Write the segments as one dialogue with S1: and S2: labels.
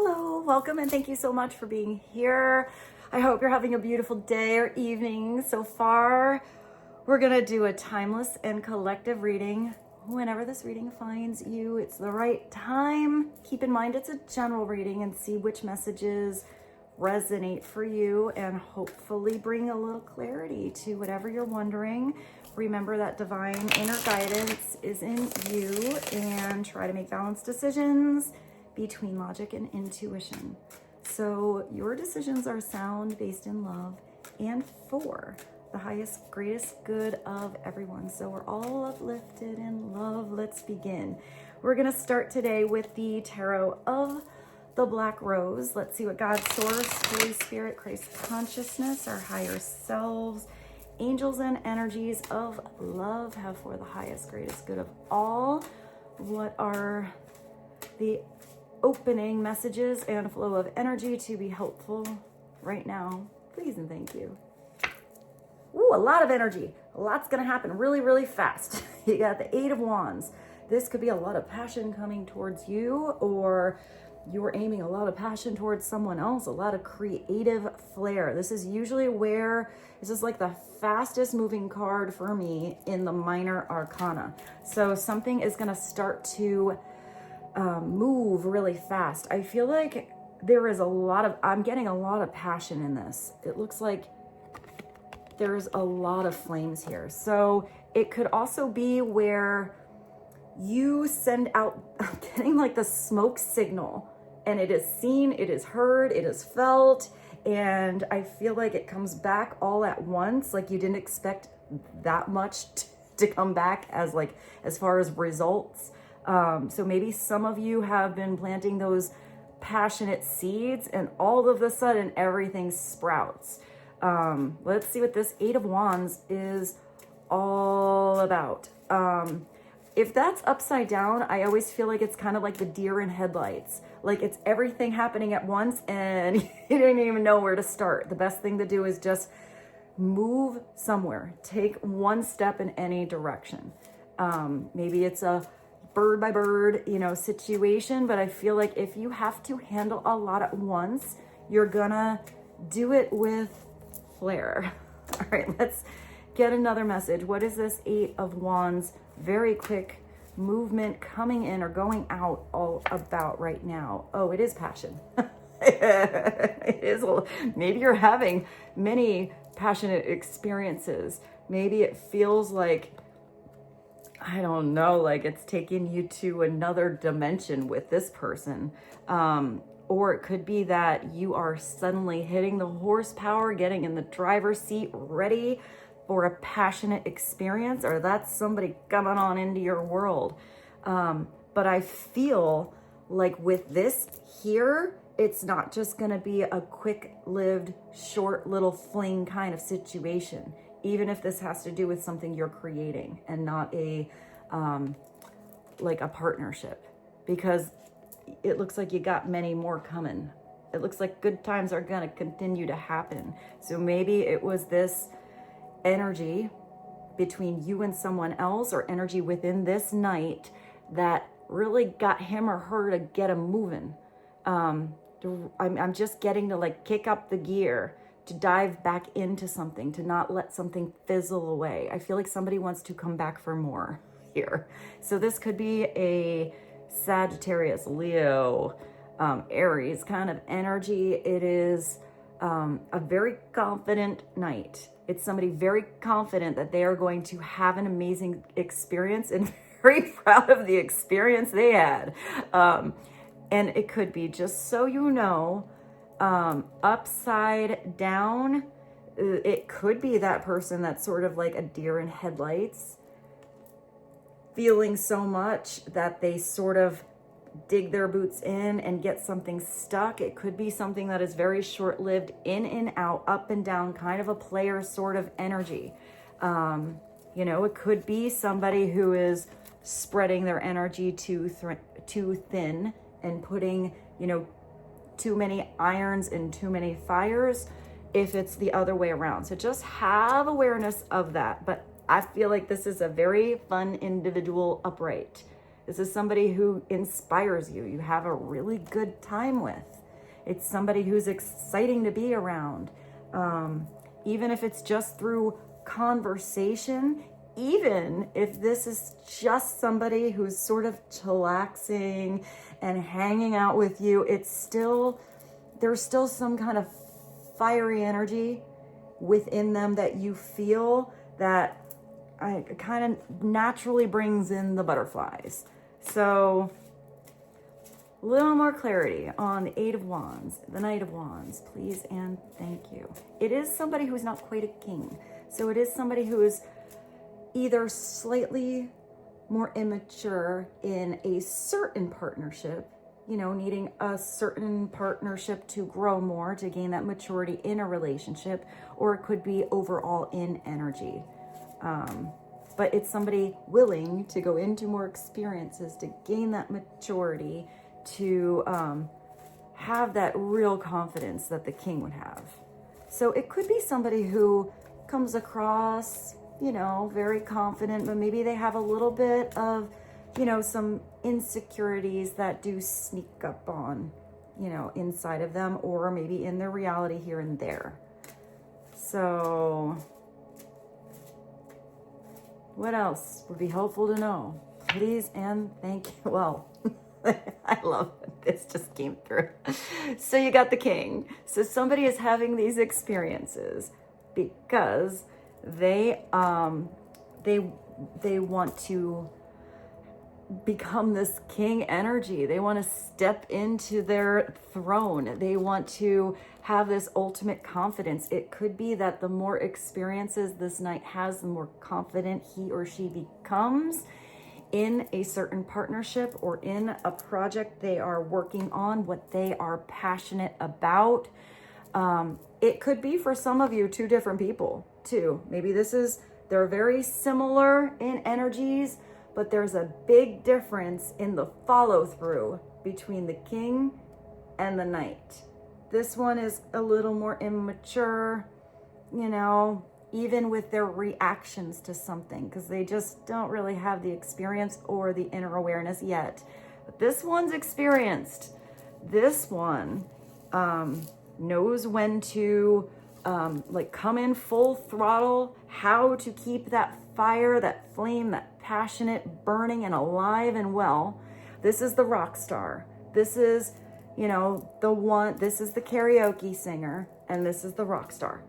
S1: Hello, welcome, and thank you so much for being here. I hope you're having a beautiful day or evening so far. We're gonna do a timeless and collective reading. Whenever this reading finds you, it's the right time. Keep in mind it's a general reading and see which messages resonate for you and hopefully bring a little clarity to whatever you're wondering. Remember that divine inner guidance is in you, and try to make balanced decisions between logic and intuition. So your decisions are sound, based in love, and for the highest, greatest good of everyone. So we're all uplifted in love. Let's begin. We're going to start today with the Tarot of the Black Rose. Let's see what God, Source, Holy Spirit, Christ Consciousness, our higher selves, angels, and energies of love have for the highest, greatest good of all. What are the opening messages and flow of energy to be helpful right now? Please and thank you. Ooh, a lot of energy. A lot's going to happen really, really fast. You got the Eight of Wands. This could be a lot of passion coming towards you, or you're aiming a lot of passion towards someone else, a lot of creative flair. This is usually where, this is like the fastest moving card for me in the minor arcana. So something is going to start to move really fast. I feel like there is I'm getting a lot of passion in this. It looks like there's a lot of flames here. So it could also be where you send out, I'm getting like the smoke signal, and it is seen, it is heard, it is felt, and I feel like it comes back all at once. Like you didn't expect that much to come back as far as results. So maybe some of you have been planting those passionate seeds, and all of a sudden everything sprouts. Let's see what this Eight of Wands is all about. If that's upside down, I always feel like it's kind of like the deer in headlights. Like it's everything happening at once and you don't even know where to start. The best thing to do is just move somewhere. Take one step in any direction. Maybe it's a bird by bird, situation, but I feel like if you have to handle a lot at once, you're gonna do it with flair. All right, let's get another message. What is this Eight of Wands? Very quick movement coming in or going out all about right now. Oh, it is passion. It is. Maybe you're having many passionate experiences. Maybe it feels like, I don't know, like it's taking you to another dimension with this person. Or it could be that you are suddenly hitting the horsepower, getting in the driver's seat, ready for a passionate experience, or that's somebody coming on into your world. But I feel like with this here, it's not just gonna be a quick-lived, short little fling kind of situation, even if this has to do with something you're creating and not like a partnership, because it looks like you got many more coming. It looks like good times are gonna continue to happen. So maybe it was this energy between you and someone else, or energy within this night that really got him or her to get him moving. I'm just getting to like kick up the gear, to dive back into something, to not let something fizzle away. I feel like somebody wants to come back for more here. So this could be a Sagittarius, Leo, Aries kind of energy. It is a very confident night. It's somebody very confident that they are going to have an amazing experience and very proud of the experience they had. And it could be, just so you know, upside down, it could be that person that's sort of like a deer in headlights, feeling so much that they sort of dig their boots in and get something stuck. It could be something that is very short-lived, in and out, up and down, kind of a player sort of energy. It could be somebody who is spreading their energy too thin and putting, too many irons in too many fires, if it's the other way around. So just have awareness of that. But I feel like this is a very fun individual upright. This is somebody who inspires you. You have a really good time with. It's somebody who's exciting to be around. Even if it's just through conversation, even if this is just somebody who's sort of chillaxing and hanging out with you, there's still some kind of fiery energy within them that you feel that kind of naturally brings in the butterflies. So a little more clarity on the Eight of Wands, the Knight of Wands, please and thank you. It is somebody who's not quite a king. So it is somebody who is either slightly more immature in a certain partnership, needing a certain partnership to grow more, to gain that maturity in a relationship, or it could be overall in energy. But it's somebody willing to go into more experiences, to gain that maturity, to have that real confidence that the king would have. So it could be somebody who comes across, very confident, but maybe they have a little bit of, some insecurities that do sneak up on, inside of them, or maybe in their reality here and there. So what else would be helpful to know? Please and thank you. Well, I love it. This just came through. So you got the king. So somebody is having these experiences because they want to become this king energy. They want to step into their throne. They want to have this ultimate confidence. It could be that the more experiences this knight has, the more confident he or she becomes in a certain partnership or in a project they are working on, what they are passionate about. It could be for some of you two different people too. Maybe they're very similar in energies, but there's a big difference in the follow through between the king and the knight. This one is a little more immature, even with their reactions to something, because they just don't really have the experience or the inner awareness yet. But this one's experienced. This one knows when to come in full throttle, how to keep that fire, that flame, that passionate burning and alive and well. This is the rock star. This is, the one, this is the karaoke singer, and this is the rock star.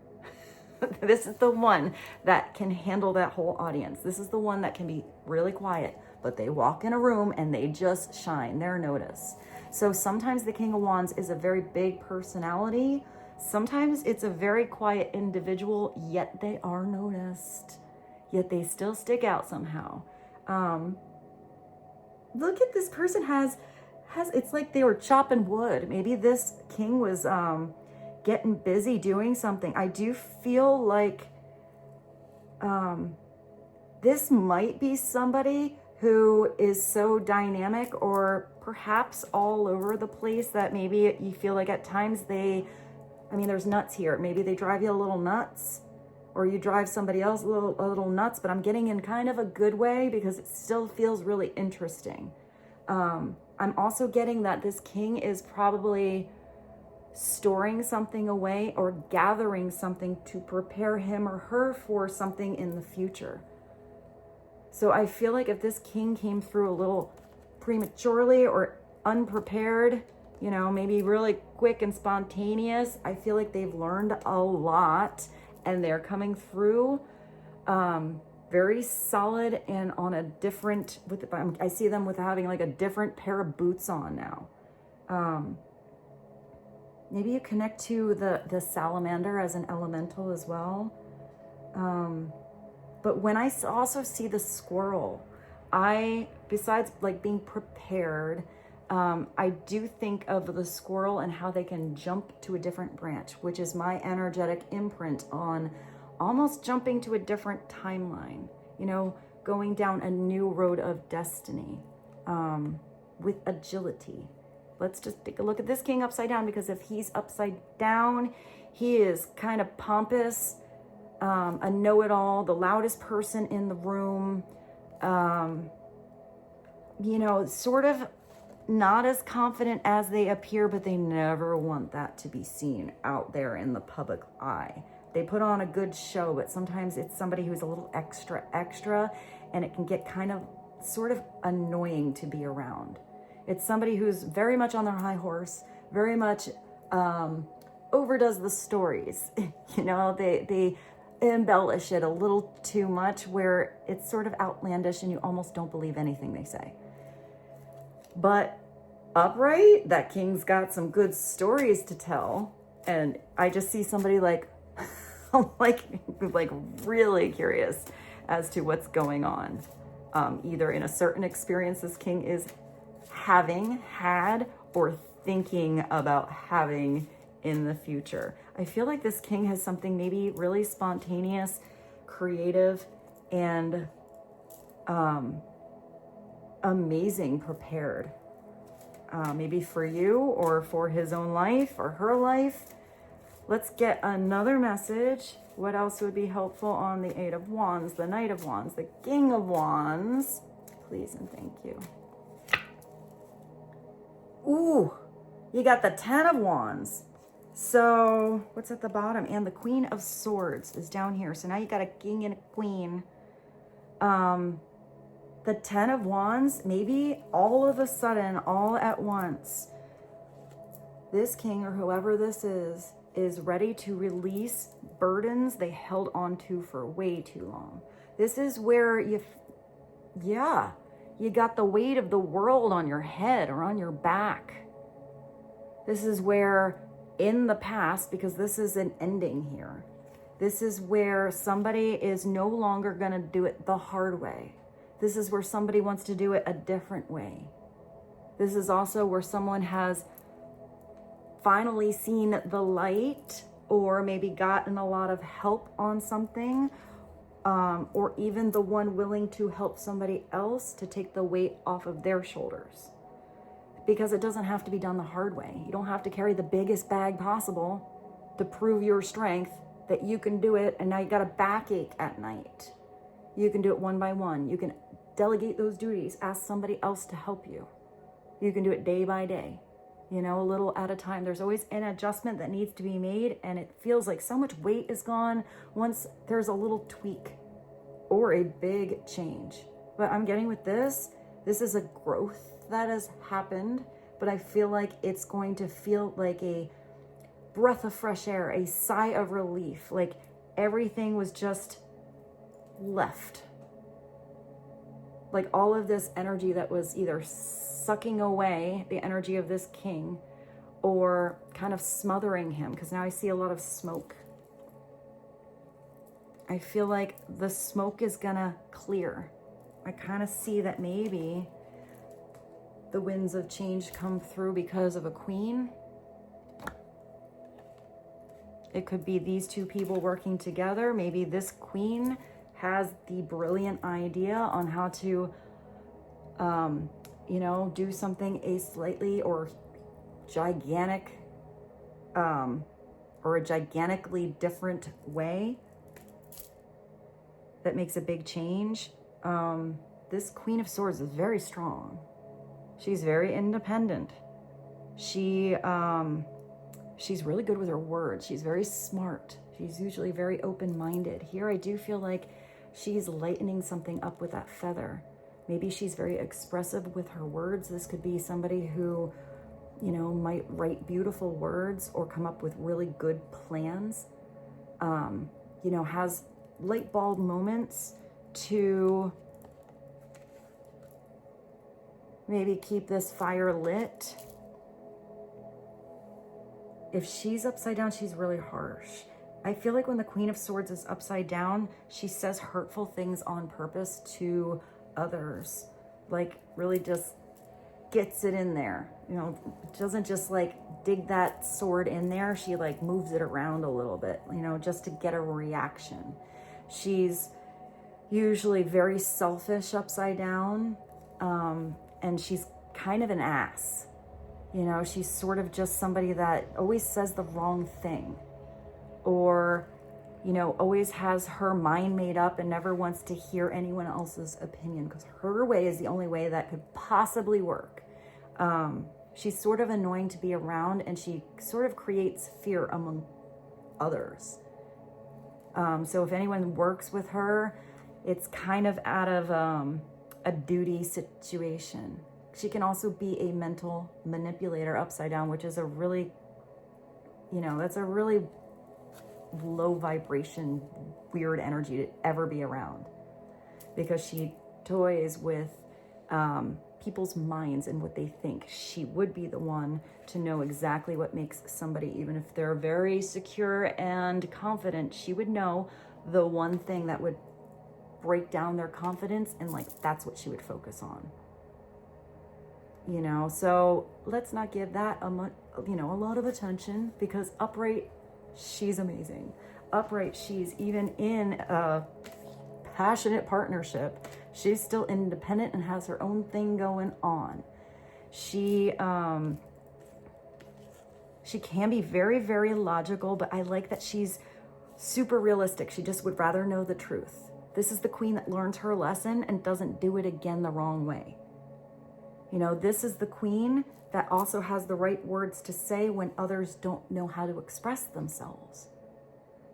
S1: This is the one that can handle that whole audience. This is the one that can be really quiet, but they walk in a room and they just shine. They're noticed. So sometimes the King of Wands is a very big personality. Sometimes it's a very quiet individual, yet they are noticed. Yet they still stick out somehow. Look at this person has it's like they were chopping wood. Maybe this king was getting busy doing something. I do feel like this might be somebody who is so dynamic or perhaps all over the place that maybe you feel like at times there's nuts here. Maybe they drive you a little nuts, or you drive somebody else a little nuts, but I'm getting in kind of a good way because it still feels really interesting. I'm also getting that this king is probably storing something away or gathering something to prepare him or her for something in the future. So I feel like if this king came through a little prematurely or unprepared, maybe really quick and spontaneous, I feel like they've learned a lot and they're coming through very solid and on a different, I see them with having like a different pair of boots on now. Maybe you connect to the salamander as an elemental as well. But when I also see the squirrel, besides like being prepared, I do think of the squirrel and how they can jump to a different branch, which is my energetic imprint on almost jumping to a different timeline, going down a new road of destiny with agility. Let's just take a look at this king upside down, because if he's upside down, he is kind of pompous, a know-it-all, the loudest person in the room, you know, sort of not as confident as they appear, but they never want that to be seen out there in the public eye. They put on a good show, but sometimes it's somebody who's a little extra, and it can get kind of sort of annoying to be around. It's somebody who's very much on their high horse, very much overdoes the stories. You know, they embellish it a little too much where it's sort of outlandish and you almost don't believe anything they say. But upright, that king's got some good stories to tell. And I just see somebody like, like really curious as to what's going on. Either in a certain experience this king is having had or thinking about having in the future. I feel like this king has something maybe really spontaneous, creative, and amazing prepared. Maybe for you or for his own life or her life. Let's get another message. What else would be helpful on the Eight of Wands, the Knight of Wands, the King of Wands? Please and thank you. Ooh, you got the Ten of Wands. So what's at the bottom? And the Queen of Swords is down here. So now you got a king and a queen. The Ten of Wands, maybe all of a sudden, all at once, this king or whoever this is ready to release burdens they held on to for way too long. This is where you got the weight of the world on your head or on your back. This is where in the past, because this is an ending here, this is where somebody is no longer going to do it the hard way. This is where somebody wants to do it a different way. This is also where someone has finally seen the light or maybe gotten a lot of help on something, or even the one willing to help somebody else to take the weight off of their shoulders. Because it doesn't have to be done the hard way. You don't have to carry the biggest bag possible to prove your strength that you can do it, and now you got a backache at night. You can do it one by one. You can delegate those duties, ask somebody else to help you. You can do it day by day, you know, a little at a time. There's always an adjustment that needs to be made, and it feels like so much weight is gone once there's a little tweak or a big change. But I'm getting with this is a growth that has happened, but I feel like it's going to feel like a breath of fresh air, a sigh of relief, like everything was just left. Like all of this energy that was either sucking away the energy of this king or kind of smothering him, because now I see a lot of smoke. I feel like the smoke is gonna clear. I kind of see that maybe the winds of change come through because of a queen. It could be these two people working together. Maybe this queen has the brilliant idea on how to, do something a slightly or gigantic, or a gigantically different way that makes a big change. This Queen of Swords is very strong. She's very independent. She's really good with her words. She's very smart. She's usually very open-minded. Here I do feel like she's lightening something up with that feather. Maybe she's very expressive with her words. This could be somebody who, might write beautiful words or come up with really good plans. Has light bulb moments to maybe keep this fire lit. If she's upside down, she's really harsh. I feel like when the Queen of Swords is upside down, she says hurtful things on purpose to others. Like really just gets it in there. Doesn't just like dig that sword in there. She like moves it around a little bit, just to get a reaction. She's usually very selfish upside down. And she's kind of an ass. She's sort of just somebody that always says the wrong thing. Or, you know, always has her mind made up and never wants to hear anyone else's opinion, because her way is the only way that could possibly work. She's sort of annoying to be around, and she sort of creates fear among others. So if anyone works with her, it's kind of out of a duty situation. She can also be a mental manipulator upside down, which is a really, you know, that's a really low vibration, weird energy to ever be around, because she toys with people's minds and what they think. She would be the one to know exactly what makes somebody, even if they're very secure and confident, she would know the one thing that would break down their confidence, and like that's what she would focus on. You know, so let's not give that a lot of attention, because upright, she's amazing. Upright, she's even in a passionate partnership, she's still independent and has her own thing going on. She can be very, very logical, but I like that she's super realistic. She just would rather know the truth. This is the queen that learns her lesson and doesn't do it again the wrong way. You know, this is the queen that also has the right words to say when others don't know how to express themselves.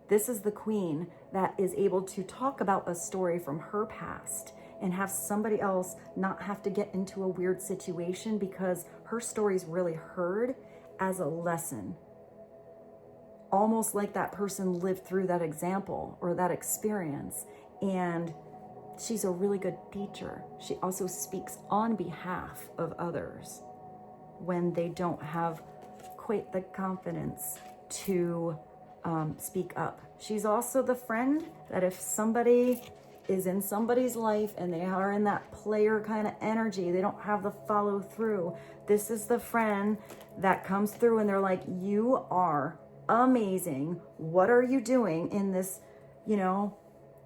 S1: This is the queen that is able to talk about a story from her past and have somebody else not have to get into a weird situation, because her story is really heard as a lesson. Almost like that person lived through that example or that experience, and she's a really good teacher. She also speaks on behalf of others when they don't have quite the confidence to speak up. She's also the friend that if somebody is in somebody's life and they are in that player kind of energy, they don't have the follow through, this is the friend that comes through and they're like, you are amazing. What are you doing in this, you know,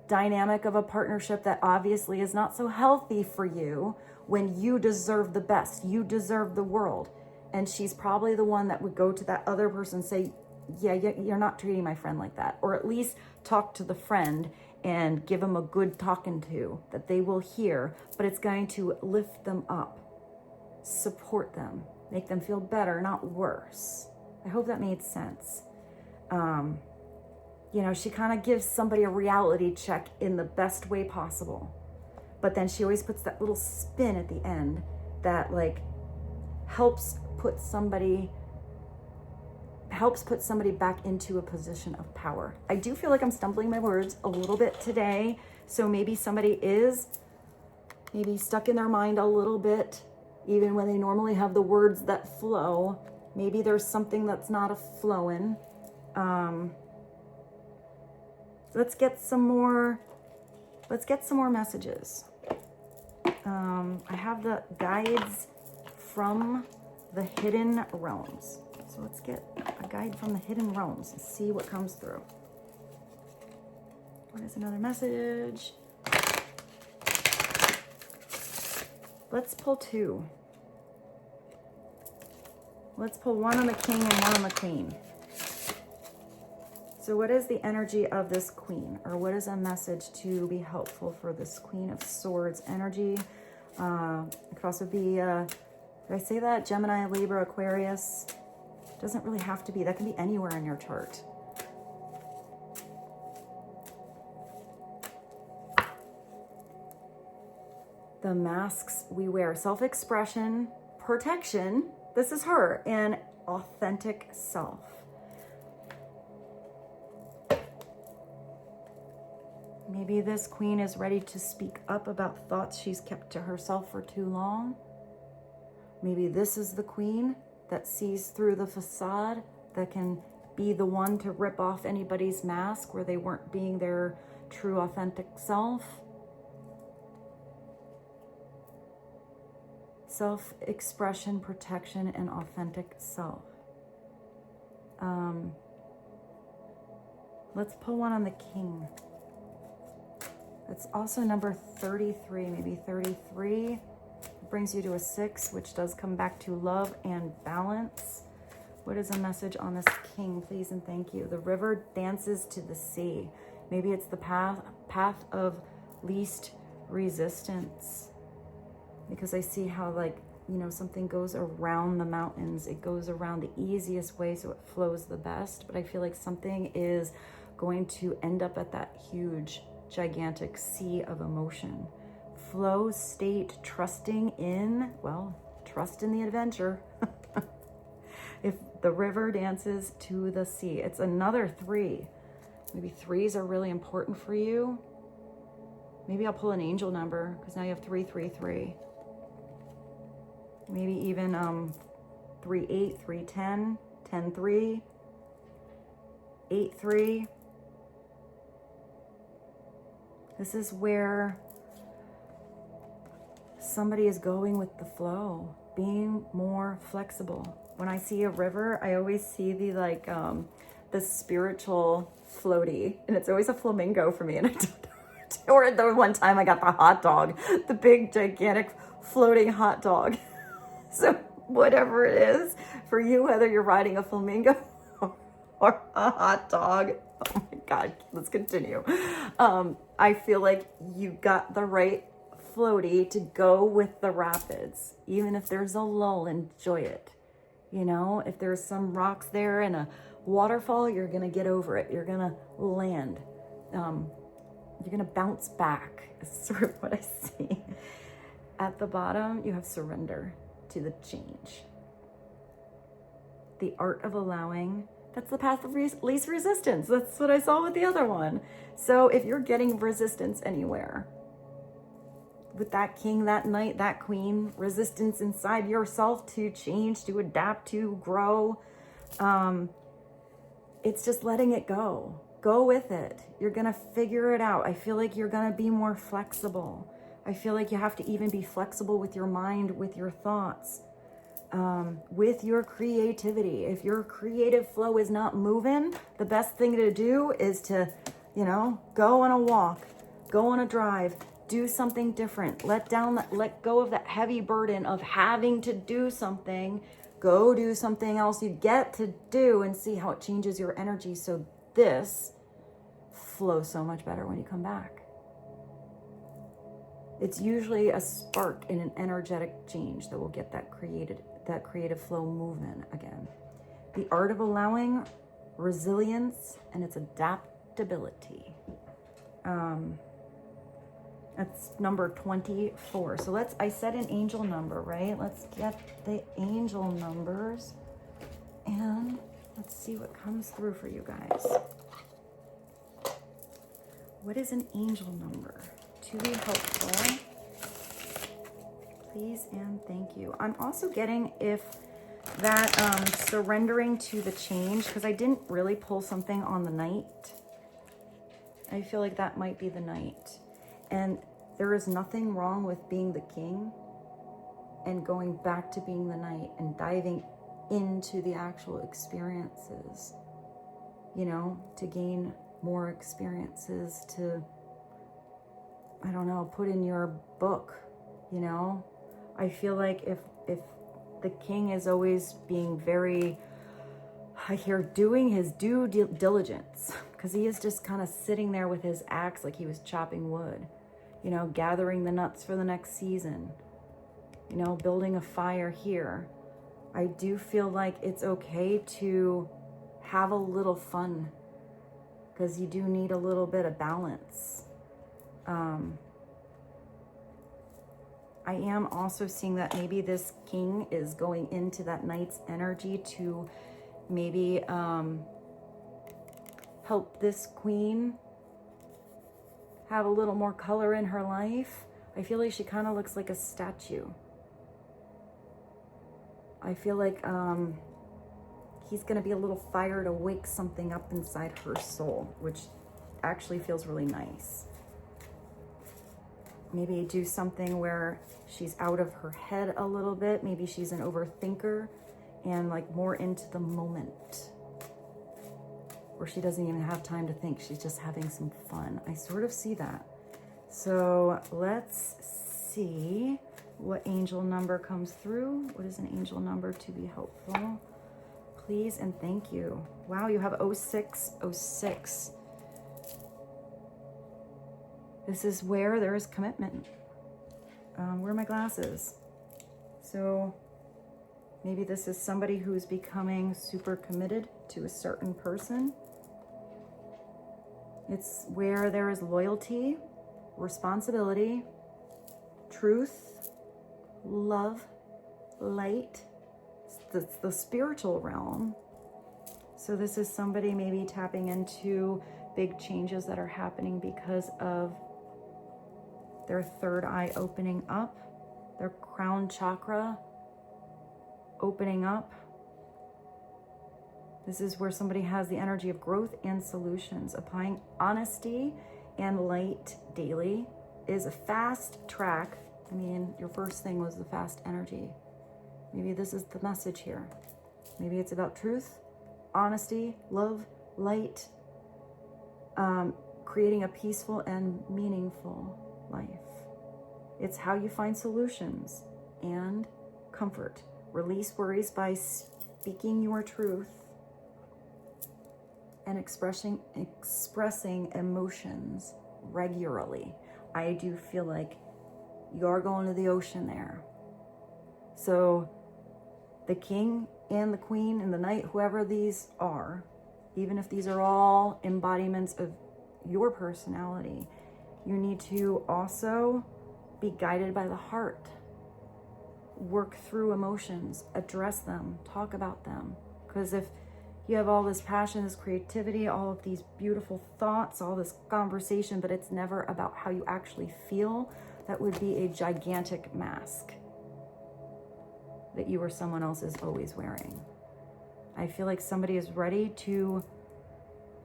S1: dynamic of a partnership that obviously is not so healthy for you, when you deserve the best, you deserve the world? And she's probably the one that would go to that other person and say, yeah, you're not treating my friend like that. Or at least talk to the friend and give them a good talking to that they will hear, but it's going to lift them up, support them, make them feel better, not worse. I hope that made sense. You know, she kind of gives somebody a reality check in the best way possible. But then she always puts that little spin at the end that like helps put somebody back into a position of power. I do feel like I'm stumbling my words a little bit today. So maybe somebody is maybe stuck in their mind a little bit, even when they normally have the words that flow. Maybe there's something that's not a flowing. Let's get some more messages. I have the guides from the hidden realms. So let's get a guide from the hidden realms and see what comes through. What is another message? Let's pull two. Let's pull one on the king and one on the queen. So what is the energy of this queen? Or what is a message to be helpful for this Queen of Swords energy? It could also be, did I say that? Gemini, Libra, Aquarius. Doesn't really have to be. That can be anywhere in your chart. The masks we wear. Self-expression, protection. This is her. And authentic self. Maybe this queen is ready to speak up about thoughts she's kept to herself for too long. Maybe this is the queen that sees through the facade, that can be the one to rip off anybody's mask where they weren't being their true authentic self. Self-expression, protection, and authentic self. Let's pull one on the king. It's also number 33, maybe 33. Brings you to a 6, which does come back to love and balance. What is a message on this king, please and thank you? The river dances to the sea. Maybe it's the path of least resistance. Because I see how, like, you know, something goes around the mountains. It goes around the easiest way so it flows the best. But I feel like something is going to end up at that huge, gigantic sea of emotion. Flow state, trusting in, well, trust in the adventure. If the river dances to the sea, it's another 3. Maybe 3s are really important for you. Maybe I'll pull an angel number because now you have 333. Maybe even 38, 310, 10-3, 8-3. This is where somebody is going with the flow, being more flexible. When I see a river, I always see the like the spiritual floaty, and it's always a flamingo for me. And I don't know. Or the one time I got the hot dog, the big gigantic floating hot dog. So whatever it is for you, whether you're riding a flamingo or a hot dog, oh my God, let's continue. I feel like you got the right floaty to go with the rapids. Even if there's a lull, enjoy it. You know, if there's some rocks there and a waterfall, you're going to get over it. You're going to land. You're going to bounce back, is sort of what I see. At the bottom, you have surrender to the change. The art of allowing, that's the path of least resistance. That's what I saw with the other one. So if you're getting resistance anywhere, with that king, that knight, that queen, resistance inside yourself to change, to adapt, to grow, it's just letting it go. Go with it. You're going to figure it out. I feel like you're going to be more flexible. I feel like you have to even be flexible with your mind, with your thoughts, with your creativity. If your creative flow is not moving, the best thing to do is to, you know, go on a walk, go on a drive, do something different. Let go of that heavy burden of having to do something. Go do something else you get to do and see how it changes your energy. So this flows so much better when you come back. It's usually a spark in an energetic change that will get that creative flow moving again. The art of allowing, resilience, and its adaptability. That's number 24. So I said an angel number, right? Let's get the angel numbers and let's see what comes through for you guys. What is an angel number? To be helpful, please and thank you. I'm also getting if that surrendering to the change, because I didn't really pull something on the night. I feel like that might be the night. And there is nothing wrong with being the king and going back to being the knight and diving into the actual experiences, you know, to gain more experiences, to, I don't know, put in your book, you know. I feel like if the king is always being very, I hear, doing his due diligence, because he is just kind of sitting there with his axe like he was chopping wood, you know, gathering the nuts for the next season, you know, building a fire here. I do feel like it's okay to have a little fun, because you do need a little bit of balance. I am also seeing that maybe this king is going into that knight's energy to maybe help this queen have a little more color in her life. I feel like she kind of looks like a statue. I feel like he's going to be a little fire to wake something up inside her soul, which actually feels really nice. Maybe do something where she's out of her head a little bit. Maybe she's an overthinker and like more into the moment, or she doesn't even have time to think. She's just having some fun. I sort of see that. So let's see what angel number comes through. What is an angel number to be helpful? please and thank you. Wow, you have 0606. This is where there is commitment. Where are my glasses? So maybe this is somebody who's becoming super committed to a certain person. It's where there is loyalty, responsibility, truth, love, light. It's the spiritual realm. So this is somebody maybe tapping into big changes that are happening because of their third eye opening up, their crown chakra opening up. This is where somebody has the energy of growth and solutions. Applying honesty and light daily is a fast track. I mean, your first thing was the fast energy. Maybe this is the message here. Maybe it's about truth, honesty, love, light, creating a peaceful and meaningful life. It's how you find solutions and comfort. Release worries by speaking your truth and expressing emotions regularly. I do feel like you're going to the ocean there. So the king and the queen and the knight, whoever these are, even if these are all embodiments of your personality, you need to also be guided by the heart. Work through emotions, address them, talk about them. Because if you have all this passion, this creativity, all of these beautiful thoughts, all this conversation, but it's never about how you actually feel, that would be a gigantic mask that you or someone else is always wearing. I feel like somebody is ready to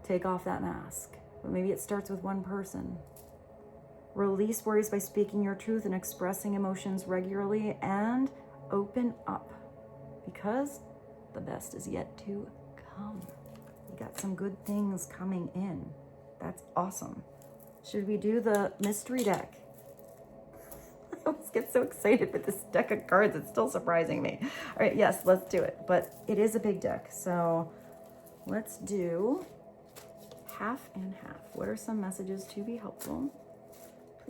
S1: take off that mask, but maybe it starts with one person. Release worries by speaking your truth and expressing emotions regularly, and open up because the best is yet to come. You got some good things coming in. That's awesome. Should we do the mystery deck? I always get so excited with this deck of cards. It's still surprising me. All right, yes, let's do it. But it is a big deck. So let's do half and half. What are some messages to be helpful?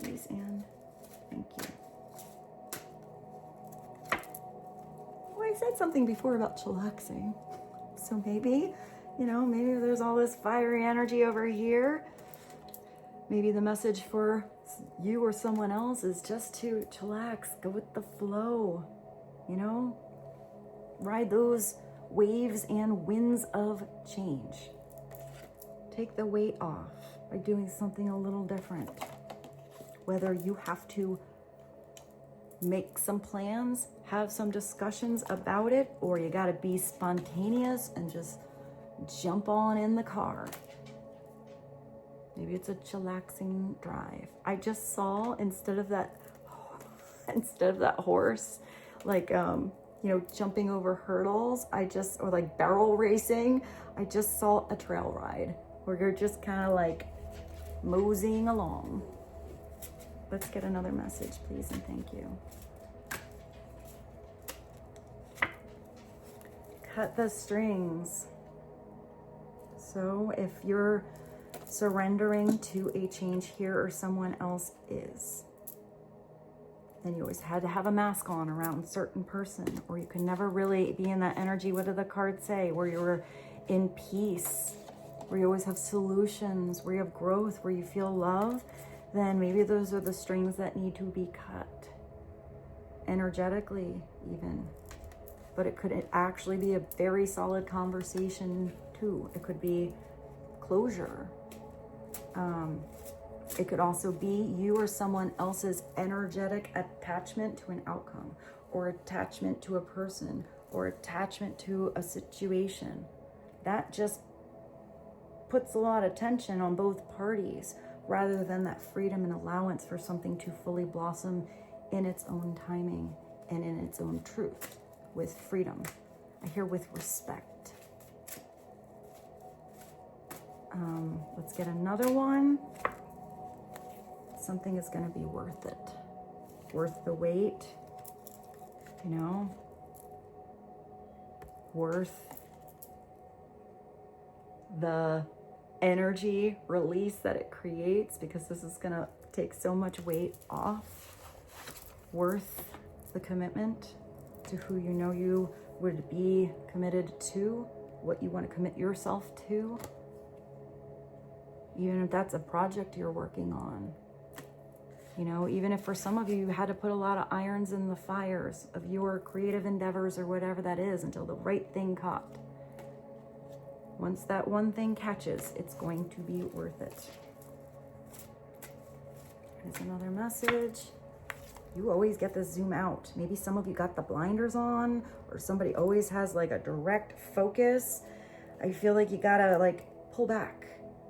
S1: Please and thank you. Oh, I said something before about chillaxing. So maybe, maybe there's all this fiery energy over here. Maybe the message for you or someone else is just to chillax, go with the flow, ride those waves and winds of change. Take the weight off by doing something a little different. Whether you have to make some plans, have some discussions about it, or you gotta be spontaneous and just jump on in the car. Maybe it's a chillaxing drive. I just saw, instead of that horse, like, jumping over hurdles, or like barrel racing, I just saw a trail ride where you're just kind of like moseying along. Let's get another message, please, and thank you. Cut the strings. So if you're surrendering to a change here or someone else is, then you always had to have a mask on around a certain person, or you can never really be in that energy, what do the cards say, where you're in peace, where you always have solutions, where you have growth, where you feel love, then maybe those are the strings that need to be cut, energetically even. But it could actually be a very solid conversation too. It could be closure. It could also be you or someone else's energetic attachment to an outcome, or attachment to a person, or attachment to a situation. That just puts a lot of tension on both parties, rather than that freedom and allowance for something to fully blossom in its own timing and in its own truth, with freedom. I hear with respect. Let's get another one. Something is going to be worth it. Worth the wait, worth the energy release that it creates, because this is gonna take so much weight off, worth the commitment to who you know you would be committed to, what you want to commit yourself to, even if that's a project you're working on. You know, even if for some of you, you had to put a lot of irons in the fires of your creative endeavors or whatever that is until the right thing caught. Once that one thing catches, it's going to be worth it. Here's another message. You always get to zoom out. Maybe some of you got the blinders on, or somebody always has like a direct focus. I feel like you gotta like pull back.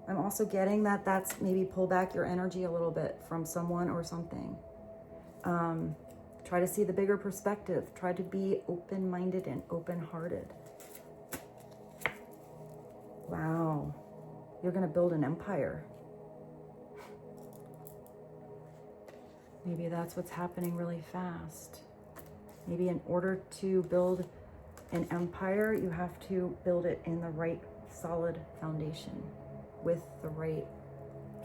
S1: I'm also getting that that's maybe pull back your energy a little bit from someone or something. Try to see the bigger perspective. Try to be open-minded and open-hearted. Wow, you're gonna build an empire. Maybe that's what's happening really fast. Maybe in order to build an empire, you have to build it in the right solid foundation with the right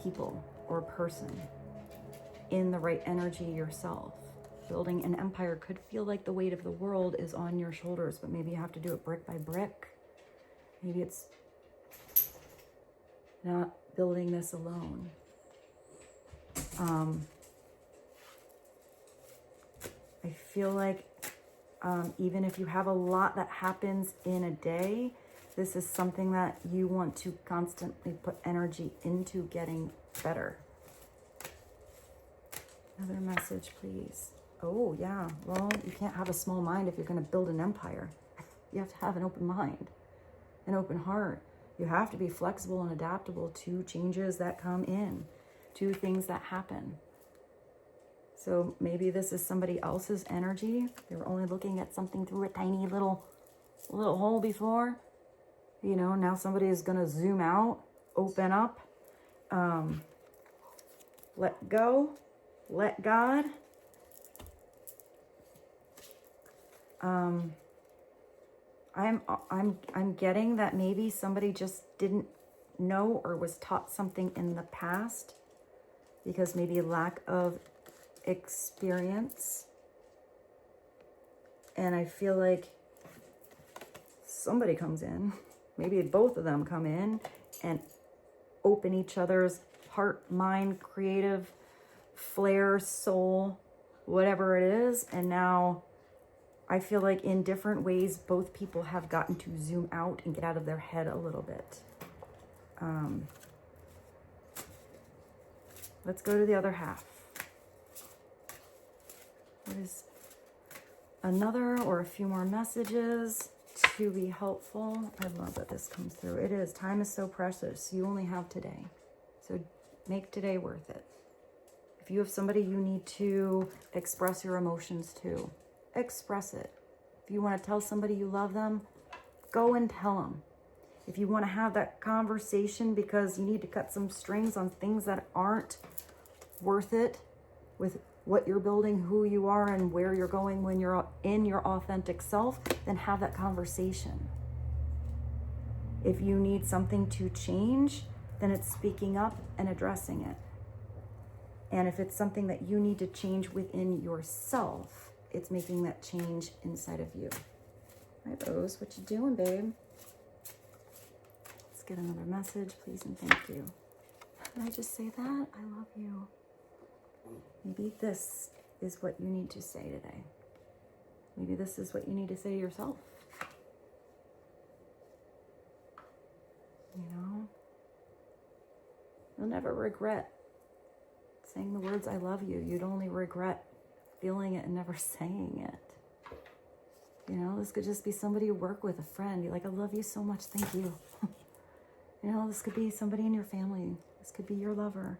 S1: people or person, in the right energy yourself. Building an empire could feel like the weight of the world is on your shoulders, but maybe you have to do it brick by brick. Maybe it's not building this alone. I feel like even if you have a lot that happens in a day, this is something that you want to constantly put energy into getting better. Another message, please. Oh, yeah. Well, you can't have a small mind if you're going to build an empire. You have to have an open mind, an open heart. You have to be flexible and adaptable to changes that come in, to things that happen. So maybe this is somebody else's energy. They were only looking at something through a tiny little hole before. You know, now somebody is going to zoom out, open up, let go, let God. I'm getting that maybe somebody just didn't know or was taught something in the past, because maybe lack of experience. And I feel like somebody comes in, maybe both of them come in and open each other's heart, mind, creative flair, soul, whatever it is. And now I feel like in different ways, both people have gotten to zoom out and get out of their head a little bit. Let's go to the other half. What is another or a few more messages to be helpful? I love that this comes through. It is. Time is so precious. You only have today. So make today worth it. If you have somebody you need to express your emotions to, express it. If you want to tell somebody you love them, go and tell them. If you want to have that conversation because you need to cut some strings on things that aren't worth it with what you're building, who you are, and where you're going when you're in your authentic self, then have that conversation. If you need something to change, then it's speaking up and addressing it. And if it's something that you need to change within yourself, it's making that change inside of you. Hi, Rose. What you doing, babe? Let's get another message, please, and thank you. Did I just say that? I love you. Maybe this is what you need to say today. Maybe this is what you need to say to yourself. You know? You'll never regret saying the words, I love you. You'd only regret feeling it and never saying it. You know, this could just be somebody you work with, a friend. You're like, I love you so much, thank you. You know, this could be somebody in your family. This could be your lover.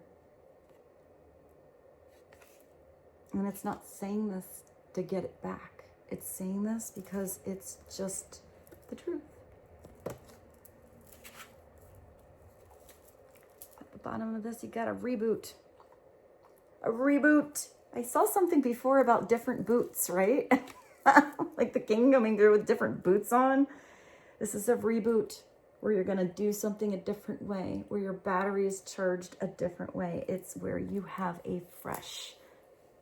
S1: And it's not saying this to get it back. It's saying this because it's just the truth. At the bottom of this, you got a reboot. A reboot. I saw something before about different boots, right? Like the king coming through with different boots on. This is a reboot. where you're going to do something a different way, where your battery is charged a different way. It's where you have a fresh,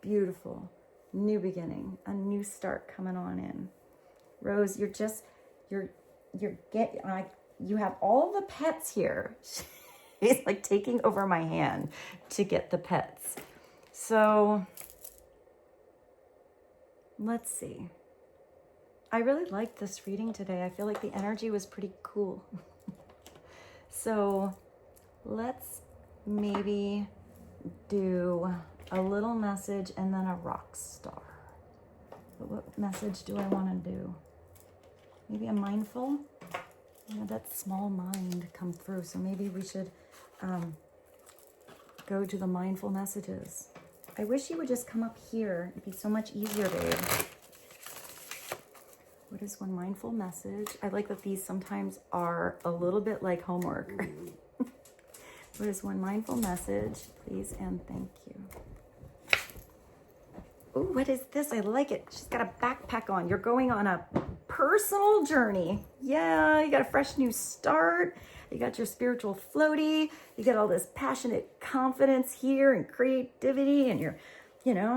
S1: beautiful, new beginning, a new start coming on in. Rose, you have all the pets here. He's like taking over my hand to get the pets. So let's see. I really liked this reading today. I feel like the energy was pretty cool. So let's maybe do a little message and then a rock star. But what message do I want to do? Maybe a mindful? Yeah, that small mind come through. So maybe we should go to the mindful messages. I wish you would just come up here. It'd be so much easier, babe. What is one mindful message? I like that these sometimes are a little bit like homework. What is one mindful message, please and thank you. Oh, what is this? I like it. She's got a backpack on. You're going on a personal journey. Yeah, you got a fresh new start. You got your spiritual floaty. You got all this passionate confidence here and creativity, and you're,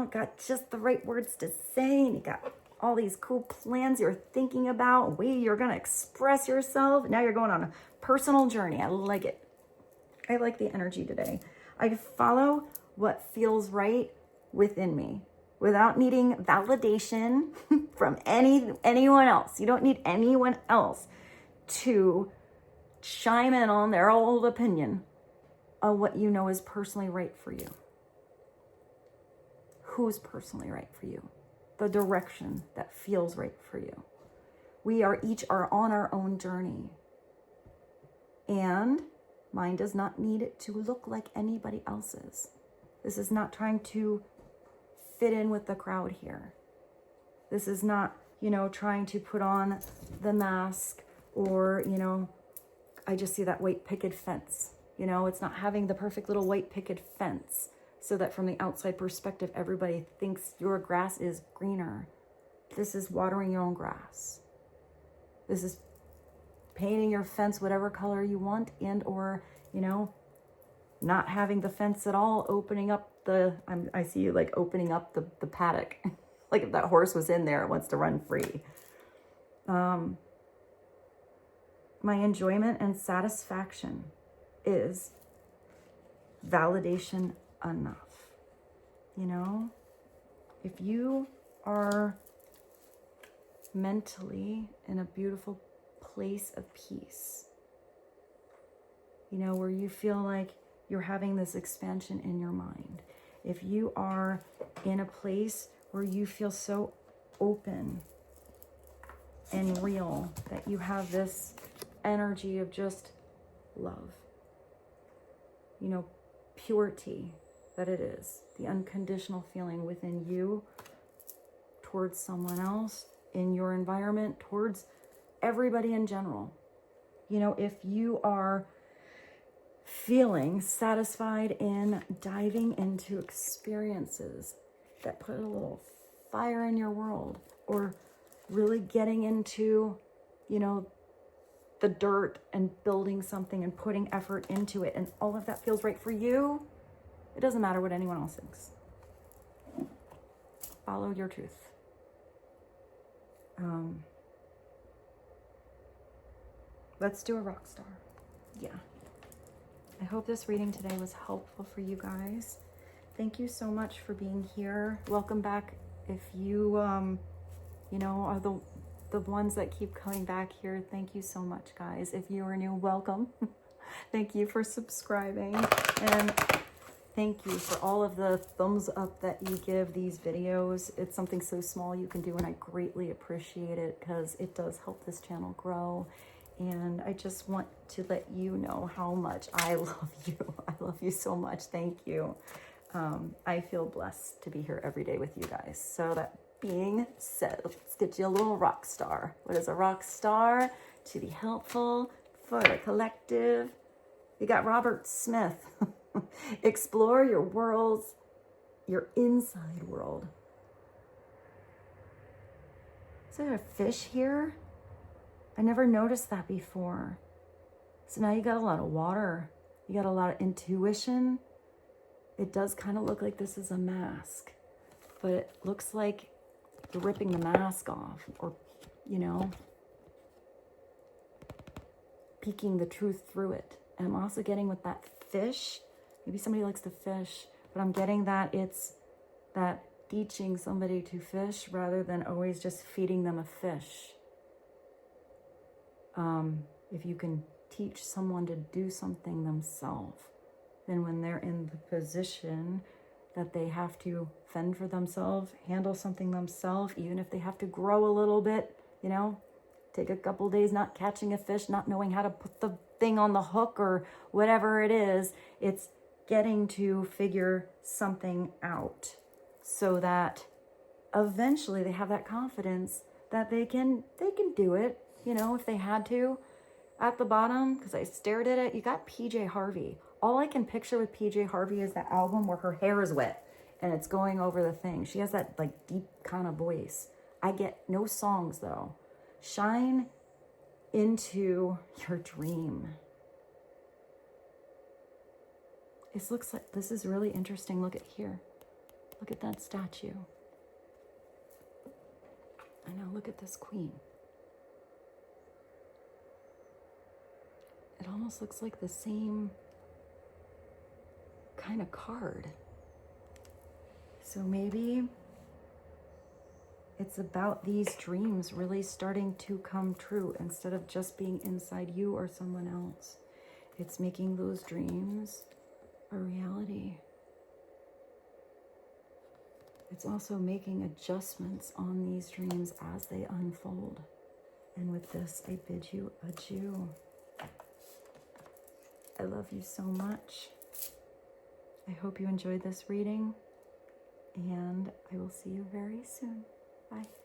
S1: got just the right words to say, and you got all these cool plans you're thinking about, way you're going to express yourself. Now you're going on a personal journey. I like it. I like the energy today. I follow what feels right within me without needing validation from anyone else. You don't need anyone else to chime in on their old opinion of what you know is personally right for you. Who's personally right for you? The direction that feels right for you. We are each on our own journey. And mine does not need it to look like anybody else's. This is not trying to fit in with the crowd here. This is not, trying to put on the mask or, I just see that white picket fence. It's not having the perfect little white picket fence so that from the outside perspective, everybody thinks your grass is greener. This is watering your own grass. This is painting your fence whatever color you want, and or, not having the fence at all, opening up I see you like opening up the paddock. Like if that horse was in there, it wants to run free. My enjoyment and satisfaction is validation enough. If you are mentally in a beautiful place of peace, where you feel like you're having this expansion in your mind, if you are in a place where you feel so open and real that you have this energy of just love, purity, that it is the unconditional feeling within you towards someone else, in your environment, towards everybody in general. If you are feeling satisfied in diving into experiences that put a little fire in your world, or really getting into, the dirt and building something and putting effort into it, and all of that feels right for you, it doesn't matter what anyone else thinks. Follow your truth. Let's do a rock star. Yeah. I hope this reading today was helpful for you guys. Thank you so much for being here. Welcome back. If you, are the ones that keep coming back here, thank you so much, guys. If you are new, welcome. Thank you for subscribing. And thank you for all of the thumbs up that you give these videos. It's something so small you can do, and I greatly appreciate it because it does help this channel grow. And I just want to let you know how much I love you. I love you so much. Thank you. I feel blessed to be here every day with you guys. So that being said, let's get you a little rock star. What is a rock star? To be helpful for the collective. You got Robert Smith. Explore your worlds, your inside world. Is there a fish here? I never noticed that before. So now you got a lot of water. You got a lot of intuition. It does kind of look like this is a mask, but it looks like you're ripping the mask off, or, you know, peeking the truth through it. And I'm also getting with that fish. Maybe somebody likes to fish, but I'm getting that it's that teaching somebody to fish rather than always just feeding them a fish. If you can teach someone to do something themselves, then when they're in the position that they have to fend for themselves, handle something themselves, even if they have to grow a little bit, you know, take a couple days not catching a fish, not knowing how to put the thing on the hook or whatever it is, it's getting to figure something out so that eventually they have that confidence that they can do it, you know, if they had to. At the bottom, because I stared at it, you got PJ Harvey. All I can picture with PJ Harvey is that album where her hair is wet and it's going over the thing. She has that like deep kind of voice. I get no songs though. Shine into your dream. This looks like, this is really interesting. Look at here. Look at that statue. I know, look at this queen. It almost looks like the same kind of card. So maybe it's about these dreams really starting to come true instead of just being inside you or someone else. It's making those dreams a reality. It's also making adjustments on these dreams as they unfold. And with this, I bid you adieu. I love you so much. I hope you enjoyed this reading, and I will see you very soon. Bye.